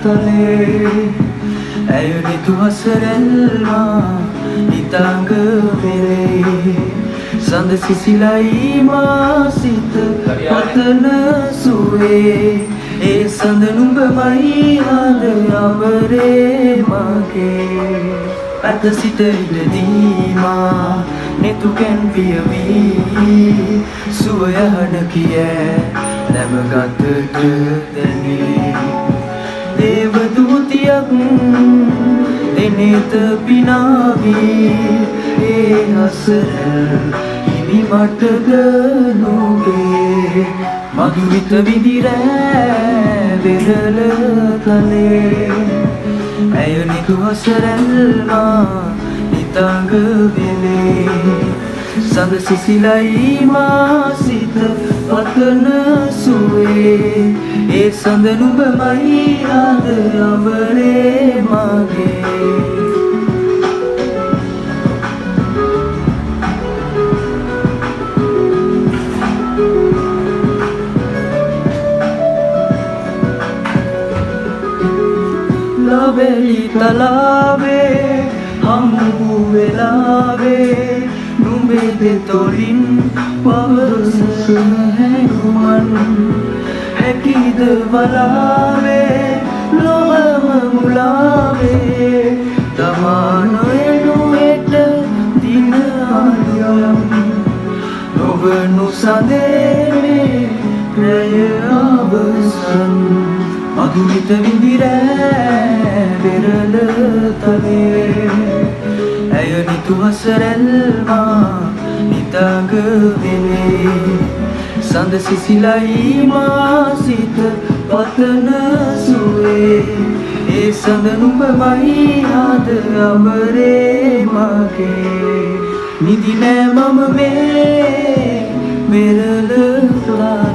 tale ඇයනි තුහසරැල්මා නිතාංග පෙරේ සඳ සිසිලයි මා සිත පතන සුවේ ඒ සඳ නුඹමයි අද අමරේ මගේ අත සිට ඉඩදීමා නෙතුකැන් පියවී සුවය හඩ කියෑ නැමගතට දැනේ දේවදූතියක් දෙනෙත පිනාවී ඒ හසර හිමි මටග නොගේ මధుවිත විදිරෑ වෙරළ තලේ ඇයනි තුහසරැල්මා නිතාංග වෙලේ සඳ සිසිලයි මා සිත පතන සුවේ ඒ සඳ නුඹමයි අද අමරේ මගේ ලබෙලි තලාවේ හමු වෙලාවේ නුඹේ දෙතොලින් පවසන හැඟුමන් හැකිද වලාවේ ලොවම මුලාවේ තමා නොයනු එට දින ආයම් නොවනු සඳේ ප්‍රය අවසන් මధුවිත විදිරෑ වෙරළ තලේ ඇයනි තුහසරැල්මා නිතාංග වෙලේ සඳ සිසිලයි මා සිත පතන සුවේ ඒ සඳ නුඹමයි අද අමරේ මගේ නිදි නෑ මම මේ වෙරළ තුලා